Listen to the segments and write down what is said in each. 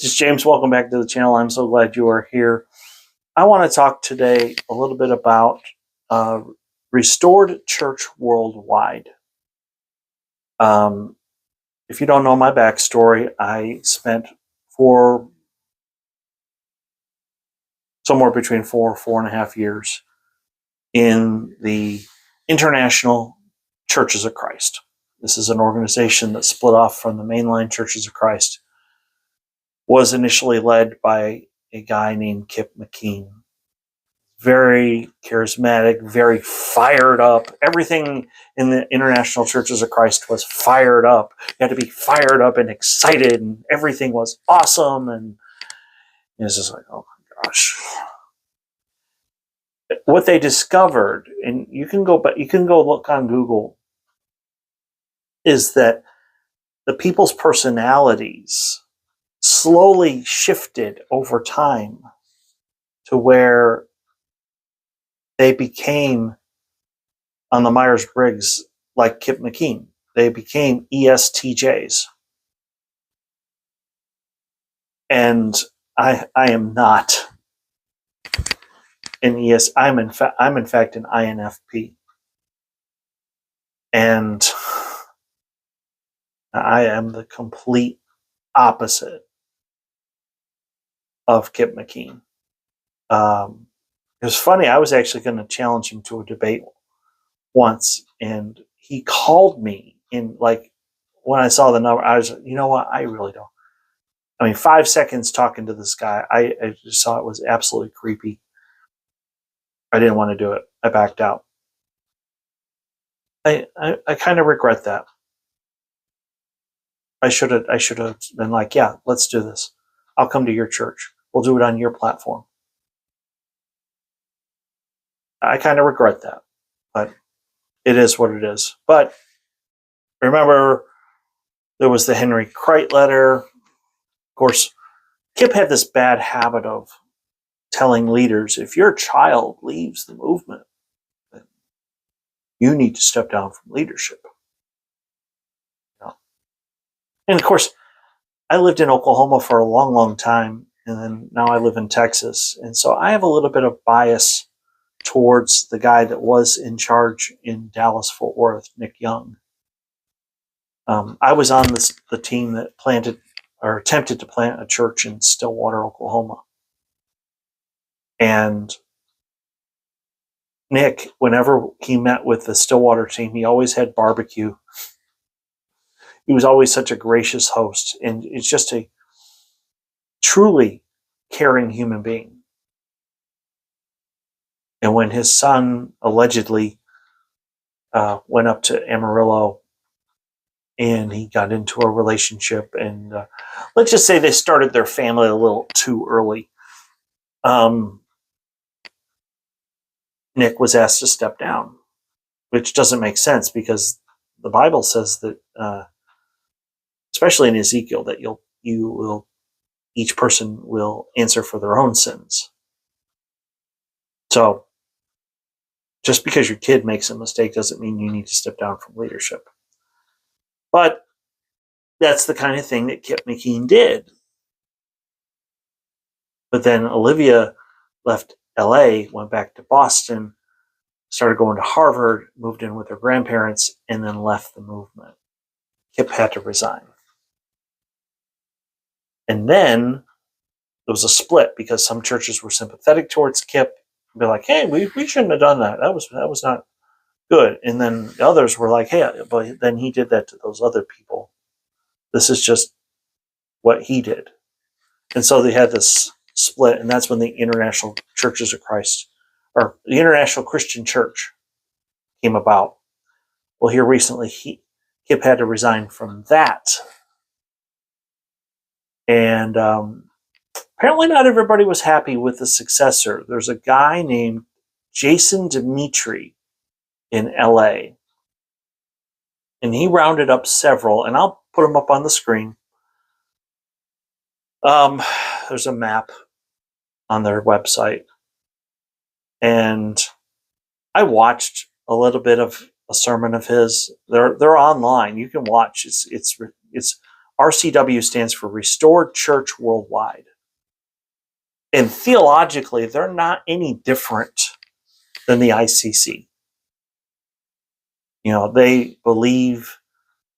Just James, welcome back to the channel. I'm so glad you are here. I want to talk today a little bit about restored church worldwide. If you don't know my backstory, I spent somewhere between 4.5 years in the International Churches of Christ. This is an organization that split off from the mainline Churches of Christ. Was initially led by a guy named Kip Mcken. Very charismatic, very fired up. Everything in the International Churches of Christ was fired up. You had to be fired up and excited, and everything was awesome. And it's just like, oh my gosh. What they discovered, and you can go look on Google, is that the people's personalities slowly shifted over time to where they became, on the Myers-Briggs, like Kip Mcken. They became ESTJs. And I am not an ES. I'm in fact an INFP. And I am the complete opposite of Kip Mcken. It was funny. I was actually going to challenge him to a debate once, and he called me in, like, when I saw the number, I was, you know what? I really don't. I mean, 5 seconds talking to this guy, I just saw it was absolutely creepy. I didn't want to do it. I backed out. I kind of regret that. I should have been like, yeah, let's do this. I'll come to your church. We'll do it on your platform. I kind of regret that, but it is what it is. But remember, there was the Henry Crite letter. Of course, Kip had this bad habit of telling leaders, if your child leaves the movement, then you need to step down from leadership. And of course, I lived in Oklahoma for a long, long time, and then now I live in Texas. And so I have a little bit of bias towards the guy that was in charge in Dallas-Fort Worth, Nick Young. I was on the team that planted or attempted to plant a church in Stillwater, Oklahoma. And Nick, whenever he met with the Stillwater team, he always had barbecue. He was always such a gracious host, and it's just a truly caring human being. And when his son allegedly went up to Amarillo and he got into a relationship, and let's just say they started their family a little too early, Nick was asked to step down, which doesn't make sense because the Bible says that, especially in Ezekiel, that each person will answer for their own sins. So just because your kid makes a mistake doesn't mean you need to step down from leadership. But that's the kind of thing that Kip Mcken did. But then Olivia left LA, went back to Boston, started going to Harvard, moved in with her grandparents, and then left the movement. Kip had to resign. And then there was a split because some churches were sympathetic towards Kip. Be like, hey, we shouldn't have done that. That was not good. And then the others were like, hey, but then he did that to those other people. This is just what he did. And so they had this split, and that's when the International Churches of Christ, or the International Christian Church, came about. Well, here recently, Kip had to resign from that. And apparently not everybody was happy with the successor. There's a guy named Jason Dimitri in LA. And he rounded up several, and I'll put them up on the screen. There's a map on their website. And I watched a little bit of a sermon of his. They're online. You can watch. It's RCW stands for Restored Church Worldwide. And theologically, they're not any different than the ICC. They believe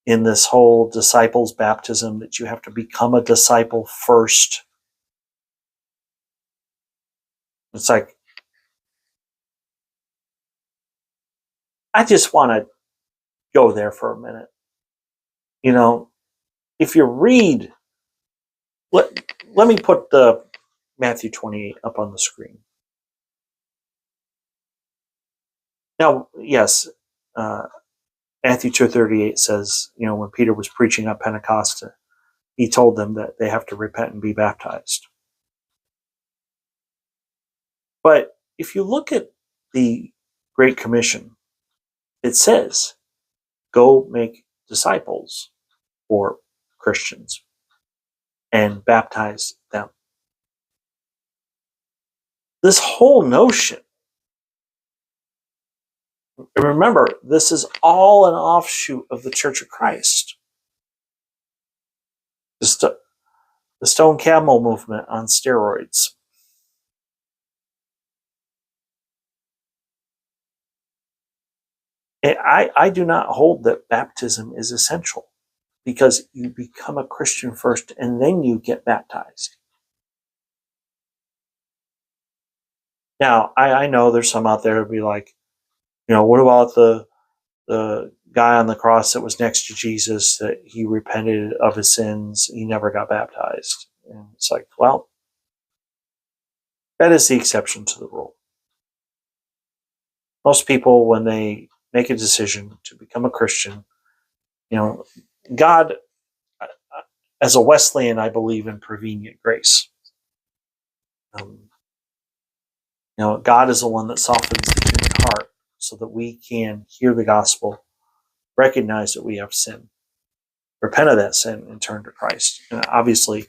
in this whole disciples baptism, that you have to become a disciple first. It's like, I just want to go there for a minute. If you read, let me put the Matthew 28 up on the screen. Now, yes, Matthew 2:38 says, when Peter was preaching at Pentecost, he told them that they have to repent and be baptized. But if you look at the Great Commission, it says, go make disciples or Christians and baptize them. This whole notion, remember, this is all an offshoot of the Church of Christ. The Stone Camel movement on steroids. And I do not hold that baptism is essential, because you become a Christian first and then you get baptized. Now, I know there's some out there who'd be like, what about the guy on the cross that was next to Jesus, that he repented of his sins, he never got baptized? And it's like, well, that is the exception to the rule. Most people, when they make a decision to become a Christian, God, as a Wesleyan, I believe in prevenient grace. God is the one that softens the human heart so that we can hear the gospel, recognize that we have sin, repent of that sin, and turn to Christ. And obviously,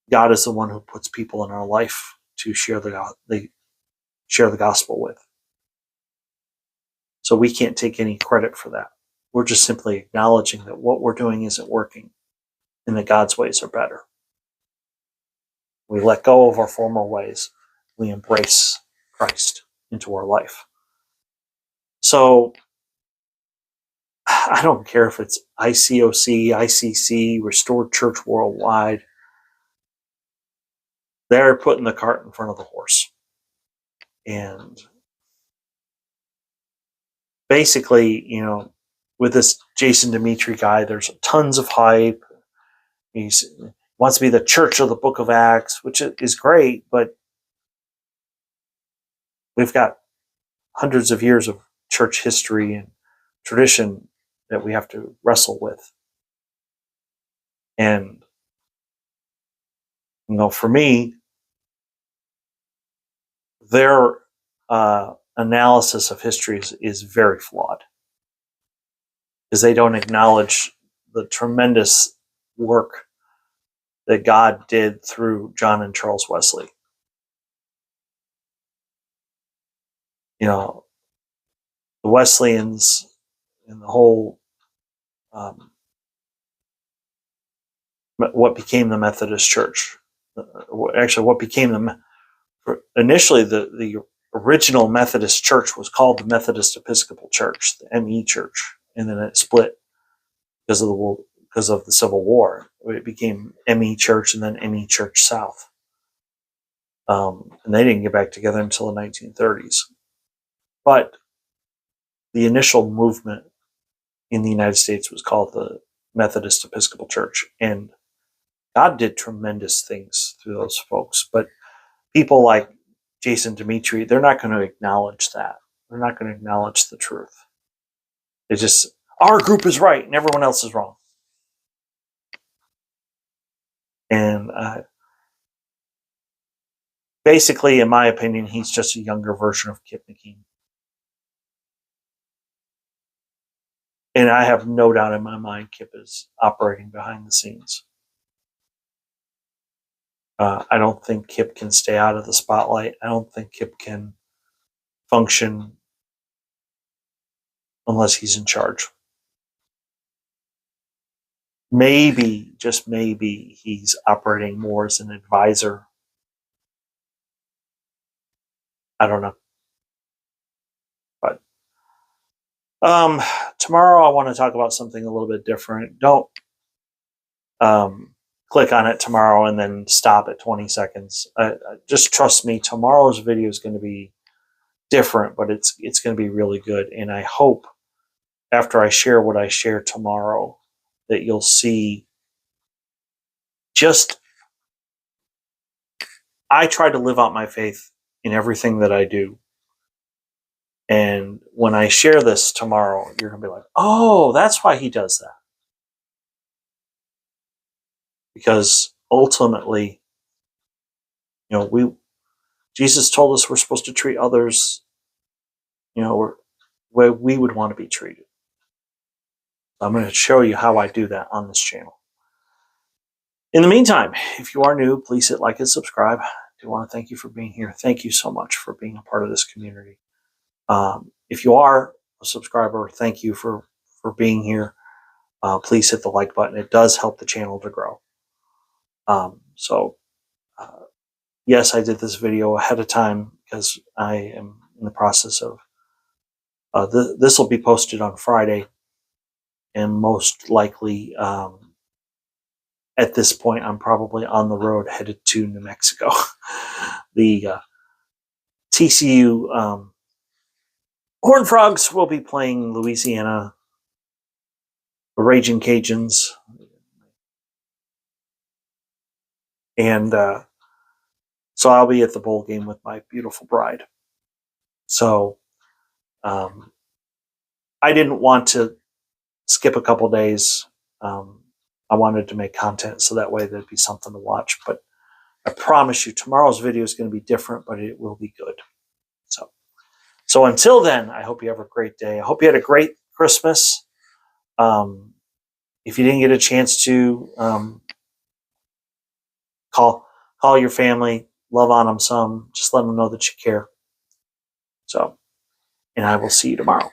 God is the one who puts people in our life to share the gospel with. So we can't take any credit for that. We're just simply acknowledging that what we're doing isn't working and that God's ways are better. We let go of our former ways. We embrace Christ into our life. So I don't care if it's ICOC, ICC, Restored Church Worldwide. They're putting the cart in front of the horse. And basically, with this Jason Dimitri guy, there's tons of hype. He wants to be the church of the Book of Acts, which is great, but we've got hundreds of years of church history and tradition that we have to wrestle with. And, for me, their analysis of history is very flawed, because they don't acknowledge the tremendous work that God did through John and Charles Wesley. The Wesleyans and the whole what became the Methodist Church. Actually, what became initially the original Methodist Church was called the Methodist Episcopal Church, the ME Church, and then it split because of the Civil War. It became ME Church and then ME Church South, and they didn't get back together until the 1930s. But the initial movement in the United States was called the Methodist Episcopal Church, and God did tremendous things through those folks. But people like Jason Dimitri, they're not going to acknowledge that. They're not going to acknowledge the truth. It's just, our group is right and everyone else is wrong. And basically, in my opinion, he's just a younger version of Kip Mcken. And I have no doubt in my mind Kip is operating behind the scenes. I don't think Kip can stay out of the spotlight. I don't think Kip can function unless he's in charge. maybe, just maybe, he's operating more as an advisor. I don't know. But tomorrow I want to talk about something a little bit different. Don't click on it tomorrow and then stop at 20 seconds. Just trust me, tomorrow's video is going to be different, but it's going to be really good. And I hope after I share what I share tomorrow that you'll see just, I try to live out my faith in everything that I do. And when I share this tomorrow, you're going to be like, oh, that's why he does that. Because ultimately, you know, Jesus told us we're supposed to treat others, you know, where we would want to be treated. I'm going to show you how I do that on this channel. In the meantime, if you are new, please hit like and subscribe. I do want to thank you for being here. Thank you so much for being a part of this community. If you are a subscriber, thank you for being here. Please hit the like button. It does help the channel to grow. Yes, I did this video ahead of time because I am in the process of, this will be posted on Friday, and most likely at this point I'm probably on the road headed to New Mexico. The TCU Horned Frogs will be playing Louisiana, the Raging Cajuns, and so I'll be at the bowl game with my beautiful bride. So I didn't want to skip a couple days. I wanted to make content so that way there'd be something to watch. But I promise you, tomorrow's video is going to be different, but it will be good. So until then, I hope you have a great day. I hope you had a great Christmas. If you didn't get a chance to call your family, love on them some, just let them know that you care. So, and I will see you tomorrow.